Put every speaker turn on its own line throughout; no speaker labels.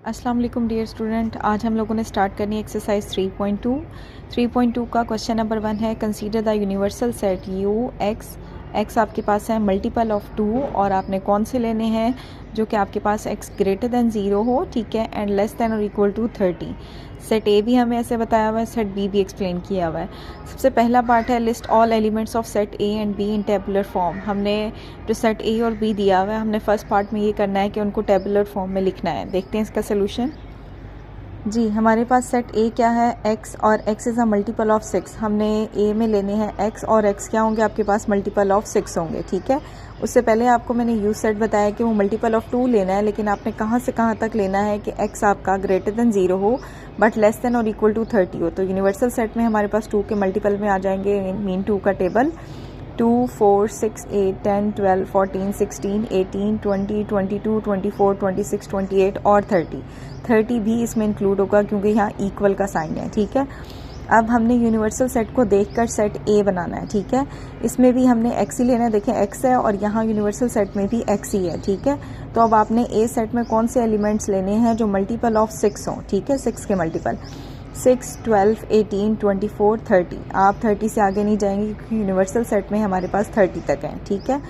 अस्सलाम वालेकुम dear student, आज हम लोगों ने स्टार्ट करनी है एक्सरसाइज 3.2 का क्वेश्चन नंबर 1 है consider the universal set you x आपके पास है मल्टीपल ऑफ 2 और आपने कौन से लेने हैं जो कि आपके पास x ग्रेटर दैन 0 हो, ठीक है, एंड लेस दैन और इक्वल टू 30। सेट ए भी हमें ऐसे बताया हुआ है, सेट बी भी एक्सप्लेन किया हुआ है। सबसे पहला पार्ट है list all elements of set A and be in tabular form. हमने जो सेट ए और बी दिया हुआ है, हमने फर्स्ट पार्ट में ये करना है कि उनको टेबुलर फॉर्म में लिखना है। देखते हैं इसका सोल्यूशन। जी, हमारे पास सेट ए क्या है, x और x is a multiple of 6। हमने a में लेने हैं x और x क्या होंगे आपके पास मल्टीपल ऑफ 6 होंगे, ठीक है। उससे पहले आपको मैंने यूज सेट बताया कि वो मल्टीपल ऑफ 2 लेना है, लेकिन आपने कहाँ से कहाँ तक लेना है कि x आपका ग्रेटर देन 0 हो बट लेस देन और इक्वल टू 30 हो। तो यूनिवर्सल सेट में हमारे पास 2 के मल्टीपल में आ जाएंगे मीन 2 का टेबल 2, 4, 6, 8, 10, 12, 14, 16, 18, 20, 22, 24, 26, 28 और 30 भी इसमें इंक्लूड होगा क्योंकि यहाँ इक्वल का साइन है, ठीक है। अब हमने यूनिवर्सल सेट को देखकर सेट ए बनाना है, ठीक है। इसमें भी हमने एक्स ही लेना है, देखें एक्स है और यहाँ यूनिवर्सल सेट में भी एक्स ही है, ठीक है। तो अब आपने ए सेट में कौन से एलिमेंट्स लेने हैं जो मल्टीपल ऑफ 6 हों, ठीक है, 6 के मल्टीपल 6, 12, 18, 24, 30। आप 30 से आगे नहीं जाएंगे क्योंकि यूनिवर्सल सेट में हमारे पास 30 तक हैं, ठीक है।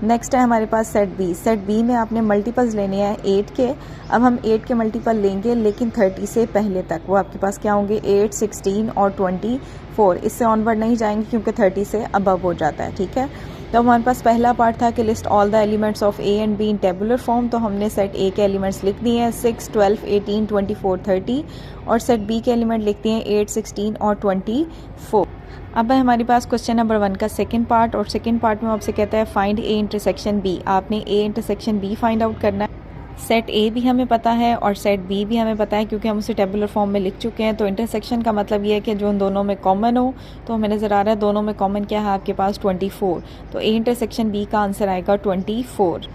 नेक्स्ट है हमारे पास सेट बी। सेट बी में आपने मल्टीपल्स लेने हैं 8 के। अब हम 8 के मल्टीपल लेंगे लेकिन 30 से पहले तक। वो आपके पास क्या होंगे 8, 16 और 24। इससे ऑनवर्ड नहीं जाएंगे क्योंकि 30 से अबव हो जाता है, ठीक है। तो हमारे पास पहला पार्ट था कि list all the elements of A and be in tabular form. तो हमने सेट ए के एलिमेंट्स लिख दिए हैं 6, 12, 18, 24, 30 और सेट बी के एलिमेंट लिखते हैं 8, 16 और 24। अब है हमारे पास क्वेश्चन नंबर 1 का सेकंड पार्ट और सेकंड पार्ट में आपसे कहता है फाइंड ए इंटरसेक्शन बी। आपने a intersection B find out करना है। सेट ए भी हमें पता है और सेट बी भी हमें पता है क्योंकि हम उसे टेबुलर फॉर्म में लिख चुके हैं। तो इंटरसेक्शन का मतलब ये है कि जो उन दोनों में कॉमन हो। तो हमें नज़र आ रहा है दोनों में कॉमन क्या है आपके पास 24। तो ए इंटरसेक्शन बी का आंसर आएगा 24।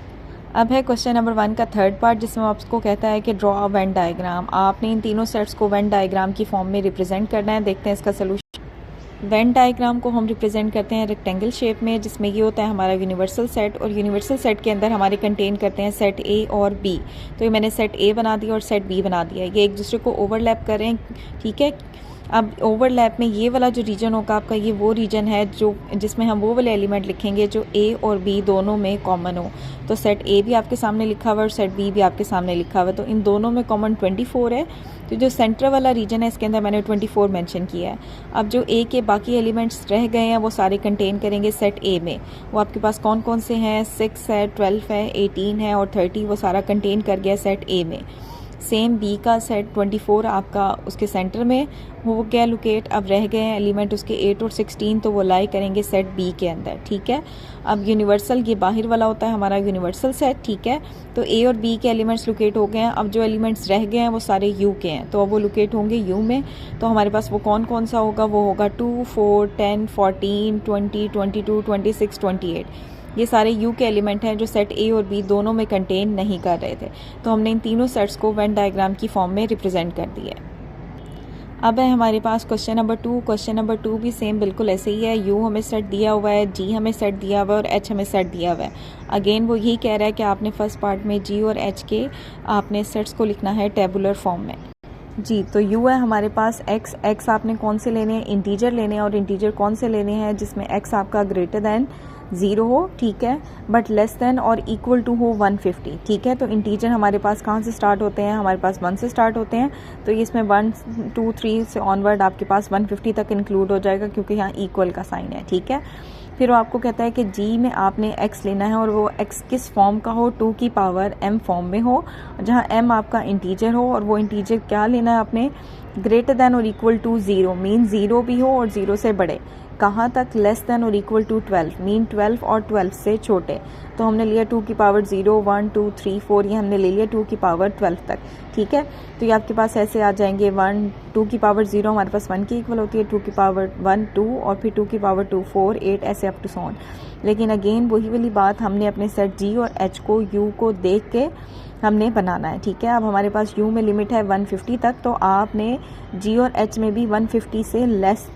अब है क्वेश्चन नंबर 1 का थर्ड पार्ट जिसमें आपको कहता है कि ड्रॉ अ वेन डायग्राम। आपने इन तीनों सेट्स को वेन डायग्राम की फॉर्म में रिप्रेजेंट करना है। देखते हैं इसका सोल्यूशन। वेन डायग्राम को हम रिप्रेजेंट करते हैं रेक्टेंगल शेप में, जिसमें ये होता है हमारा यूनिवर्सल सेट और यूनिवर्सल सेट के अंदर हमारे कंटेन करते हैं सेट ए और बी। तो ये मैंने सेट ए बना दिया और सेट बी बना दिया, ये एक दूसरे को ओवरलैप कर रहे हैं, ठीक है। अब ओवरलैप में ये वाला जो रीजन होगा आपका, ये वो रीजन है जो जिसमें हम वो वाले एलिमेंट लिखेंगे जो ए और बी दोनों में कॉमन हो। तो सेट ए भी आपके सामने लिखा हुआ है और सेट बी भी आपके सामने लिखा हुआ है। तो इन दोनों में कॉमन 24 है। तो जो सेंटर वाला रीजन है इसके अंदर मैंने 24 मेंशन किया है। अब जो ए के बाकी एलिमेंट्स रह गए हैं वो सारे कंटेन करेंगे सेट ए में। वो आपके पास कौन कौन से हैं, 6 है, 12 है, 18 है और 30। वो सारा कंटेन कर गया सेट ए में। सेम बी का सेट 24 आपका उसके सेंटर में हो गया लोकेट। अब रह गए हैं एलिमेंट उसके 8 और 16, तो वो लाई करेंगे सेट बी के अंदर, ठीक है। अब यूनिवर्सल ये बाहर वाला होता है हमारा यूनिवर्सल सेट, ठीक है। तो ए और बी के एलिमेंट्स लोकेट हो गए हैं। अब जो एलिमेंट्स रह गए हैं वो सारे यू के हैं, तो अब वो लोकेट होंगे यू में। तो हमारे पास वो कौन कौन सा होगा, वो होगा 2, 4, 10, 14, 20, 22, 26, 28। ये सारे यू के एलिमेंट हैं जो सेट ए और बी दोनों में कंटेन नहीं कर रहे थे। तो हमने इन तीनों सेट्स को वेन डायग्राम की फॉर्म में रिप्रेजेंट कर दिया है। अब है हमारे पास क्वेश्चन नंबर 2। क्वेश्चन नंबर 2 भी सेम बिल्कुल ऐसे ही है। यू हमें सेट दिया हुआ है, जी हमें सेट दिया हुआ है और एच हमें सेट दिया हुआ है। अगेन वो यही कह रहा है कि आपने फर्स्ट पार्ट में जी और एच के आपने सेट्स को लिखना है टेबुलर फॉर्म में। जी, तो यू है हमारे पास एक्स आपने कौन से लेने हैं, इंटीजर लेने हैं और इंटीजर कौन से लेने हैं जिसमें एक्स आपका ग्रेटर दैन 0 हो, ठीक है, बट लेस देन और इक्वल टू हो 150, ठीक है। तो इंटीजर हमारे पास कहाँ से स्टार्ट होते हैं, हमारे पास 1 से स्टार्ट होते हैं। तो ये इसमें 1, 2, 3 से ऑनवर्ड आपके पास 150 तक इंक्लूड हो जाएगा क्योंकि यहाँ इक्वल का साइन है, ठीक है। फिर वो आपको कहता है कि जी में आपने x लेना है और वो x किस फॉर्म का हो, 2 की पावर m फॉर्म में हो, जहाँ m आपका इंटीजर हो और वो इंटीजर क्या लेना है आपने ग्रेटर देन और इक्वल टू 0, मीन 0 भी हो और 0 से बड़े। कहाँ तक, लेस देन और इक्वल टू 12, मीन 12 और 12 से छोटे। तो हमने लिया 2 की पावर 0, 1, 2, 3, 4, ये हमने ले लिया 2 की पावर 12 तक, ठीक है। तो ये आपके पास ऐसे आ जाएंगे 1, 2 की पावर 0 हमारे पास 1 की इक्वल होती है, 2 की पावर 1, 2 और फिर 2 की पावर 2, 4, 8 ऐसे अप टू सो ऑन। लेकिन अगेन वही वाली बात, हमने अपने सेट जी और एच को यू को देख के हमने बनाना है, ठीक है। अब हमारे पास यू में लिमिट है 150 तक, तो आपने जी और एच में भी 150 से लेस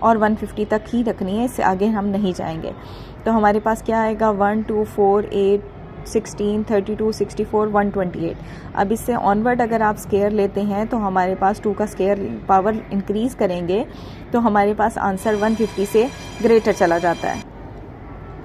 और 150 तक ही रखनी है, इससे आगे हम नहीं जाएंगे। तो हमारे पास क्या आएगा 1, 2, 4, 8, 16, 32, 64, 128। अब इससे ऑनवर्ड अगर आप स्केयर लेते हैं तो हमारे पास 2 का स्केयर पावर इंक्रीज़ करेंगे तो हमारे पास आंसर 150 से ग्रेटर चला जाता है।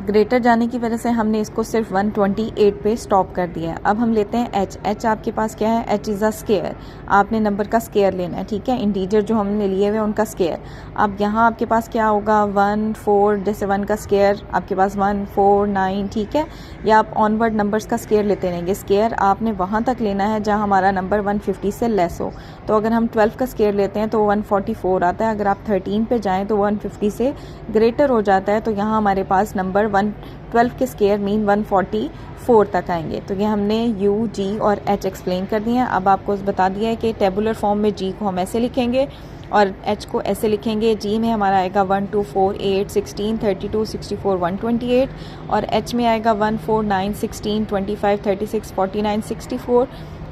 ग्रेटर जाने की वजह से हमने इसको सिर्फ 128 पे स्टॉप कर दिया है। अब हम लेते हैं एच। एच आपके पास क्या है? H is a square. आपने नंबर का स्केयर लेना है, ठीक है, इंटीजर जो हमने लिए हुए उनका स्केयर। अब यहाँ आपके पास क्या होगा? 1, 4, जैसे 1 का स्केयर आपके पास 1, 4, 9, ठीक है, या आप ऑनवर्ड नंबर्स का स्केयर लेते रहेंगे। स्केयर आपने वहाँ तक लेना है जहाँ हमारा नंबर 150 से लेस हो। तो अगर हम 12 का स्केयर लेते हैं तो 144 आता है। अगर आप 13 पे जाएँ तो 150 से ग्रेटर हो जाता है। तो यहाँ हमारे पास नंबर 12 के स्केयर मीन 144 तक आएंगे। तो ये हमने यू, जी और एच एक्सप्लेन कर दिए हैं। अब आपको बता दिया है कि टेबुलर फॉर्म में जी को हम ऐसे लिखेंगे और एच को ऐसे लिखेंगे। जी में हमारा आएगा 1, 2, 4, 8, 16, 32, 64, 128 और एच में आएगा 1, 4, 9, 16, 25, 36, 49, 64,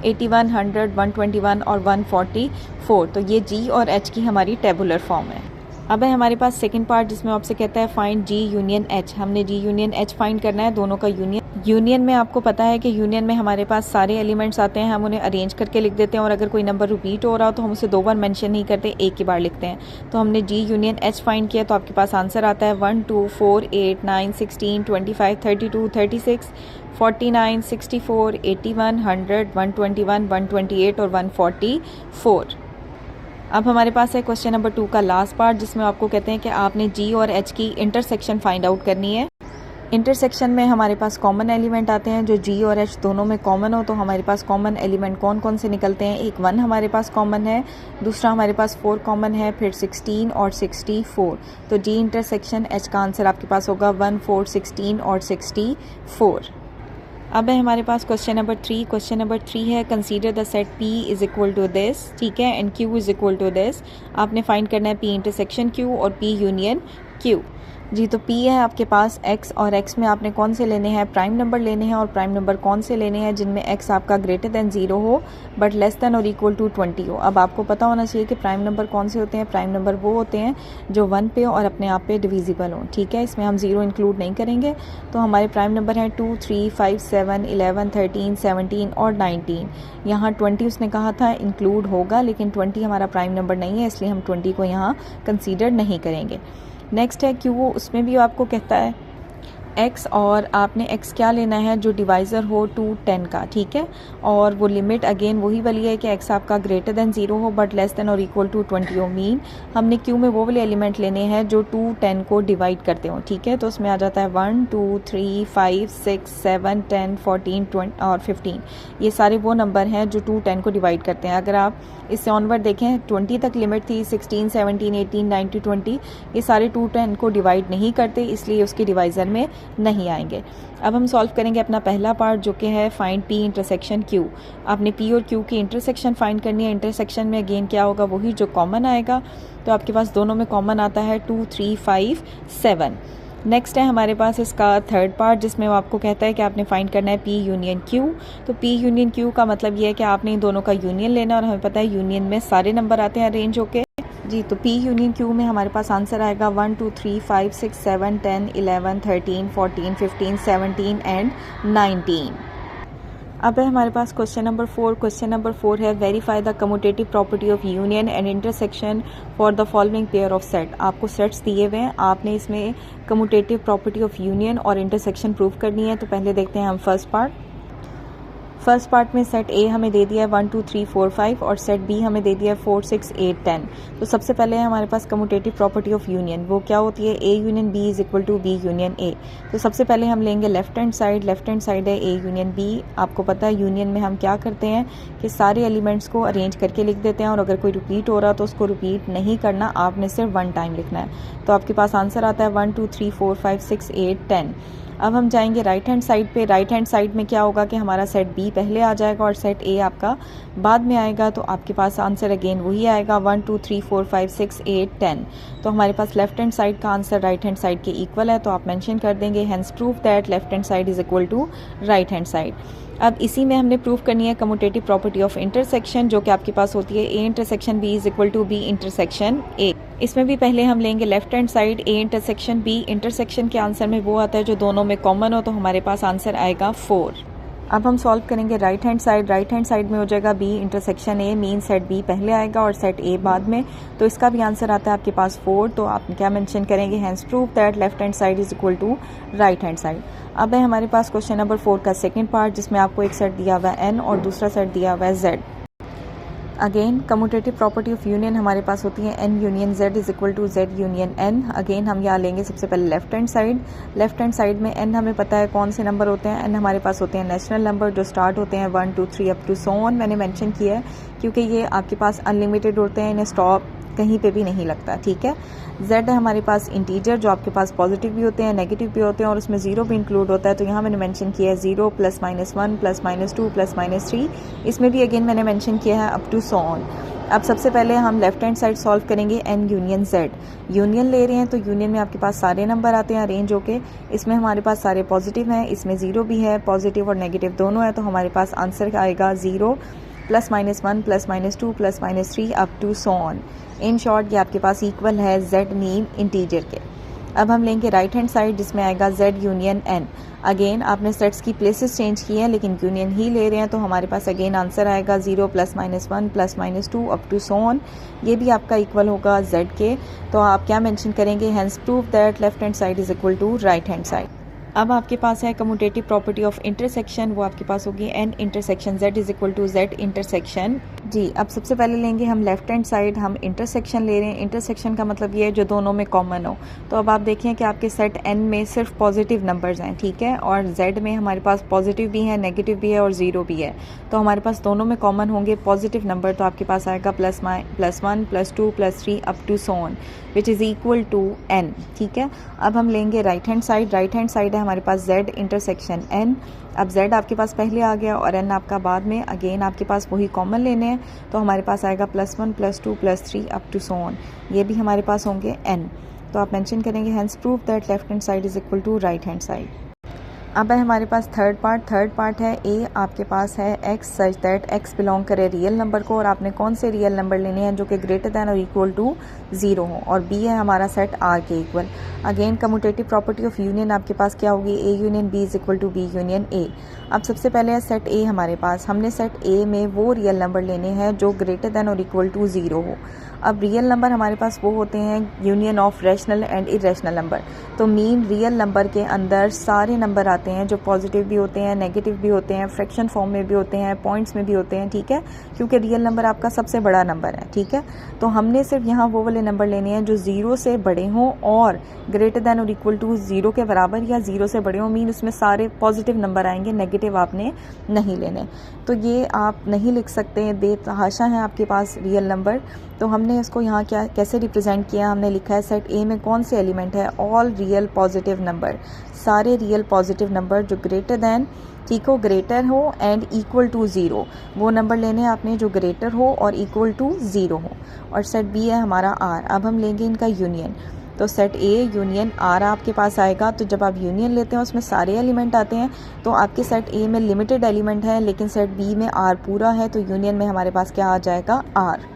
81, 100, 121 और 144। तो ये जी और एच की हमारी टेबुलर फॉर्म है। अब है हमारे पास सेकंड पार्ट जिसमें आपसे कहता है फाइंड जी यूनियन एच। हमने जी यूनियन एच फाइंड करना है, दोनों का यूनियन। यूनियन में आपको पता है कि यूनियन में हमारे पास सारे एलिमेंट्स आते हैं, हम उन्हें अरेंज करके लिख देते हैं और अगर कोई नंबर रिपीट हो रहा हो तो हम उसे 2 बार मेंशन नहीं करते, एक ही बार लिखते हैं। तो हमने जी यूनियन एच फाइंड किया तो आपके पास आंसर आता है 1, 2, 4, 8, 9, 16, 25, 32, 36, 49, 64, 81, 100, 121, 128 और 144। अब हमारे पास है क्वेश्चन नंबर 2 का लास्ट पार्ट जिसमें आपको कहते हैं कि आपने जी और एच की इंटरसेक्शन फाइंड आउट करनी है। इंटरसेक्शन में हमारे पास कॉमन एलिमेंट आते हैं, जो जी और एच दोनों में कॉमन हो। तो हमारे पास कॉमन एलिमेंट कौन कौन से निकलते हैं? एक 1 हमारे पास कॉमन है, दूसरा हमारे पास 4 कॉमन है, फिर 16 और 64। तो जी इंटरसेक्शन एच का आंसर आपके पास होगा 1, 4, 16 और 64। अब है हमारे पास क्वेश्चन नंबर 3। क्वेश्चन नंबर 3 है consider the set P is equal to this, ठीक है, and Q is equal to this. आपने फाइंड करना है P इंटरसेक्शन Q और P यूनियन Q। जी, तो P है आपके पास X और X में आपने कौन से लेने हैं? प्राइम नंबर लेने हैं। और प्राइम नंबर कौन से लेने हैं? जिनमें X आपका ग्रेटर देन 0 हो बट लेस देन और इक्वल टू 20 हो। अब आपको पता होना चाहिए कि प्राइम नंबर कौन से होते हैं। प्राइम नंबर वो होते हैं जो 1 पे और अपने आप पे डिविजिबल हो, ठीक है, इसमें हम 0 इंक्लूड नहीं करेंगे। तो हमारे प्राइम नंबर हैं 2, 3, 5, 7, 11, 13, 17 और 19। यहाँ 20 उसने कहा था इंक्लूड होगा, लेकिन 20 हमारा प्राइम नंबर नहीं है, इसलिए हम 20 को यहाँ कंसीडर नहीं करेंगे। नेक्स्ट है Q, उसमें भी आपको कहता है x और आपने x क्या लेना है? जो डिवाइज़र हो 2, 10 का, ठीक है, और वो लिमिट अगेन वही वाली है कि x आपका ग्रेटर देन 0 हो बट लेस देन और इक्वल टू 20 हो। मीन हमने Q में वो वाले एलिमेंट लेने हैं जो 2, 10 को डिवाइड करते हो, ठीक है। तो उसमें आ जाता है 1, 2, 3, 5, 6, 7, 10, 14, 20 और 15। ये सारे वो नंबर हैं जो 2, 10 को डिवाइड करते हैं। अगर आप इससे ऑनवर्ड देखें 20 तक लिमिट थी, 16, 17, 18, 19, 20, ये सारे 2, 10 को डिवाइड नहीं करते, इसलिए उसके डिवाइज़र में नहीं आएंगे। अब हम सॉल्व करेंगे अपना पहला पार्ट जो कि है फाइंड P इंटरसेक्शन Q। आपने P और Q की इंटरसेक्शन फाइंड करनी है। इंटरसेक्शन में अगेन क्या होगा? वही जो कॉमन आएगा। तो आपके पास दोनों में कॉमन आता है 2, 3, 5, 7। नेक्स्ट है हमारे पास इसका थर्ड पार्ट जिसमें वो आपको कहता है कि आपने फाइंड करना है P यूनियन Q। तो P यूनियन Q का मतलब ये है कि आपने इन दोनों का यूनियन लेना, और हमें पता है यूनियन में सारे नंबर आते हैं अरेंज होके। जी, तो P यूनियन Q में हमारे पास आंसर आएगा 1, 2, 3, 5, 6, 7, 10, 11, 13, 14, 15, 17 एंड 19। अब है हमारे पास क्वेश्चन नंबर 4। क्वेश्चन नंबर 4 है verify the commutative property of union and intersection for the following pair of set. आपको सेट्स दिए हुए हैं, आपने इसमें कम्यूटेटिव प्रॉपर्टी ऑफ यूनियन और इंटरसेक्शन प्रूव करनी है। तो पहले देखते हैं हम फर्स्ट पार्ट। फर्स्ट पार्ट में सेट ए हमें दे दिया है 1, 2, 3, 4, 5 और सेट बी हमें दे दिया है 4, 6, 8, 10। तो सबसे पहले है हमारे पास कम्यूटेटिव प्रॉपर्टी ऑफ यूनियन, वो क्या होती है? A union B is equal to B union A. तो सबसे पहले हम लेंगे left hand side. Left hand side है ए यूनियन बी। आपको पता है यूनियन में हम क्या करते हैं कि सारे एलिमेंट्स को अरेंज करके लिख देते हैं, और अगर कोई रिपीट हो रहा तो उसको रिपीट नहीं करना, आपने सिर्फ 1 टाइम लिखना है। तो आपके पास आंसर आता है 1, 2, 3, 4, 5, 6, 8, 10। अब हम जाएंगे राइट हैंड साइड पे। राइट हैंड साइड में क्या होगा कि हमारा सेट बी पहले आ जाएगा और सेट ए आपका बाद में आएगा। तो आपके पास आंसर अगेन वही आएगा 1, 2, 3, 4, 5, 6, 8, 10। तो हमारे पास लेफ्ट हैंड साइड का आंसर राइट हैंड साइड के इक्वल है, तो आप मेंशन कर देंगे hence prove that left hand side is equal to right hand side. अब इसी में हमने प्रूव करनी है कम्यूटेटिव प्रॉपर्टी ऑफ इंटरसेक्शन, जो कि आपके पास होती है A intersection B is equal to B intersection A. इसमें भी पहले हम लेंगे left hand side A intersection B intersection के आंसर में वो आता है जो दोनों में कॉमन हो, तो हमारे पास आंसर आएगा 4। अब हम सॉल्व करेंगे राइट हैंड साइड में हो जाएगा B intersection A, mean set B पहले आएगा और सेट ए बाद में, तो इसका भी आंसर आता है आपके पास 4। तो आप क्या मेंशन करेंगे, hence prove that left hand side is equal to right hand side. अब है हमारे पास क्वेश्चन नंबर 4 का सेकेंड पार्ट, जिसमें आपको एक सेट दिया हुआ है एन और दूसरा सेट दिया हुआ है Z. Again commutative property of union हमारे पास होती है N union Z is equal to Z union N. Again हम यहाँ लेंगे सबसे पहले लेफ्ट हैंड साइड में एन हमें पता है कौन से नंबर होते हैं, एन हमारे पास होते हैं नेचुरल नंबर जो स्टार्ट होते हैं 1 2 3 अप टू सो ऑन। मैंने मेंशन किया है क्योंकि ये आपके पास अनलिमिटेड होते हैं, इन्हें स्टॉप कहीं पे भी नहीं लगता, ठीक है। जेड है हमारे पास इंटीजर जो आपके पास पॉजिटिव भी होते हैं नेगेटिव भी होते हैं और उसमें जीरो भी इंक्लूड होता है, तो यहाँ मैंने मेंशन किया है 0 +-1 +-2 +-3। इसमें भी अगेन मैंने मेंशन किया है अप टू सो ऑन। अब सबसे पहले हम लेफ्ट हैंड साइड सॉल्व करेंगे एन यूनियन जेड। यूनियन ले रहे हैं तो यूनियन में आपके पास सारे नंबर आते हैं अरेंज होके, इसमें हमारे पास सारे पॉजिटिव हैं, इसमें जीरो भी है, पॉजिटिव और नेगेटिव दोनों है, तो हमारे पास आंसर आएगा 0 +-1 +-2 +-3 up to so on. In short ये आपके पास इक्वल है जेड मीन इंटीजर के। अब हम लेंगे राइट हैंड साइड जिसमें आएगा जेड यूनियन एन। अगेन आपने सेट्स की प्लेसेस चेंज की हैं लेकिन यूनियन ही ले रहे हैं, तो हमारे पास अगेन आंसर आएगा 0 +-1 +-2 अप टू सो ऑन। ये भी आपका इक्वल होगा जेड के, तो आप क्या मेंशन करेंगे, hence prove that left hand side is equal to right hand side. अब आपके पास है कम्यूटेटिव प्रॉपर्टी ऑफ इंटरसेक्शन, वो आपके पास होगी N intersection Z is equal to Z intersection G. अब सबसे पहले लेंगे हम लेफ्ट हैंड साइड, हम इंटरसेक्शन ले रहे हैं। इंटरसेक्शन का मतलब ये है जो दोनों में कॉमन हो, तो अब आप देखें कि आपके सेट एन में सिर्फ पॉजिटिव नंबर्स हैं, ठीक है, और जेड में हमारे पास पॉजिटिव भी है नेगेटिव भी है और जीरो भी है, तो हमारे पास दोनों में कॉमन होंगे पॉजिटिव नंबर, तो आपके पास आएगा +1 +2 +3 up to so on which is equal to N, ठीक है। अब हम लेंगे राइट हैंड साइड है हमारे पास जेड इंटरसेक्शन एन। अब जेड आपके पास पहले आ गया और एन आपका बाद में, अगेन आपके पास वही कॉमन लेने हैं, तो हमारे पास आएगा +1 +2 +3 अप टू सो ऑन, ये भी हमारे पास होंगे एन, तो आप मेंशन करेंगे hence prove that left hand side is equal to right hand side. अब है हमारे पास थर्ड पार्ट है ए आपके पास है x such that x belong करे रियल नंबर को, और आपने कौन से रियल नंबर लेने हैं जो कि ग्रेटर दैन और इक्वल टू 0 हो, और b है हमारा सेट r के equal. Again commutative property of union आपके पास क्या होगी, a union b is equal to b union a। अब सबसे पहले है सेट a हमारे पास, हमने सेट a में वो रियल नंबर लेने हैं जो ग्रेटर दैन और इक्वल टू 0 हो। अब रियल नंबर हमारे पास वो होते हैं union of rational and irrational number, तो मीन रियल नंबर के अंदर सारे नंबर आते हैं जो पॉजिटिव भी होते हैं नेगेटिव भी होते हैं, फ्रैक्शन फॉर्म में भी होते हैं, पॉइंट्स में भी होते हैं, ठीक है, क्योंकि रियल नंबर आपका सबसे बड़ा नंबर है, ठीक है। तो हमने सिर्फ यहाँ वो वाले नंबर लेने हैं जो 0 से बड़े हों और ग्रेटर दैन और इक्वल टू 0 के बराबर या 0 से बड़े हों, मीन उसमें सारे पॉजिटिव नंबर आएंगे, नेगेटिव आपने नहीं लेने। तो ये आप नहीं लिख सकते, बेतहाशा है आपके पास रियल नंबर, तो हमने इसको यहाँ क्या कैसे रिप्रेजेंट किया, हमने लिखा है सेट ए में कौन से एलिमेंट है, ऑल रियल पॉजिटिव नंबर, सारे रियल पॉजिटिव नंबर जो ग्रेटर दैन, ठीक हो, ग्रेटर हो एंड इक्वल टू 0, वो नंबर लेने हैं आपने जो ग्रेटर हो और इक्वल टू 0 हो। और सेट बी है हमारा आर। अब हम लेंगे इनका यूनियन, तो सेट ए यूनियन आर आपके पास आएगा, तो जब आप यूनियन लेते हैं उसमें सारे एलिमेंट आते हैं, तो आपके सेट ए में लिमिटेड एलिमेंट है लेकिन सेट बी में आर पूरा है, तो यूनियन में हमारे पास क्या आ जाएगा, आर।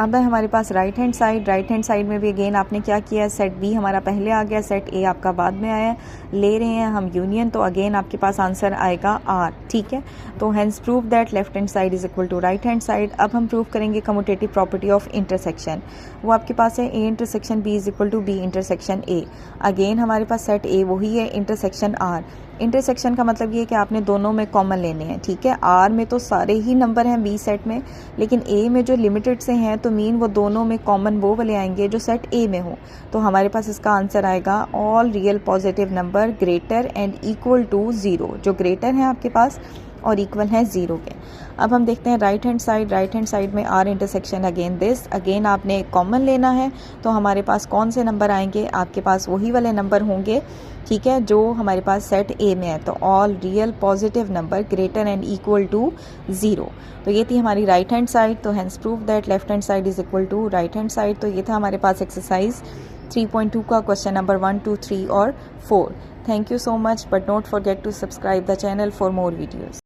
अब है हमारे पास राइट हैंड साइड में भी अगेन आपने क्या किया है, सेट बी हमारा पहले आ गया, सेट ए आपका बाद में आया, ले रहे हैं हम यूनियन, तो अगेन आपके पास आंसर आएगा आर, ठीक है। तो hence prove that left hand side is equal to right hand side. अब हम प्रूव करेंगे कम्यूटेटिव प्रॉपर्टी ऑफ इंटरसेक्शन, वो आपके पास है A intersection B is equal to B intersection A. Again हमारे पास सेट ए वही है, इंटरसेक्शन आर। इंटरसेक्शन का मतलब ये है कि आपने दोनों में कॉमन लेने हैं, ठीक है। आर में तो सारे ही नंबर हैं बी सेट में, लेकिन ए में जो लिमिटेड से हैं तो मीन वो दोनों में कॉमन वो वाले आएंगे जो सेट ए में हो, तो हमारे पास इसका आंसर आएगा all real positive number greater and equal to 0, जो ग्रेटर है आपके पास और इक्वल है 0 के। अब हम देखते हैं राइट हैंड साइड में R intersection again this, again आपने कॉमन लेना है, तो हमारे पास कौन से नंबर आएंगे, आपके पास वही वाले नंबर होंगे, ठीक है, जो हमारे पास सेट ए में है, तो all real positive number greater and equal to 0। तो ये थी हमारी राइट हैंड साइड, तो hence prove that left hand side is equal to right hand side. तो ये था हमारे पास एक्सरसाइज 3.2 का क्वेश्चन नंबर 1, 2, 3 और 4। Thank you so much, but don't forget to subscribe the channel for more videos.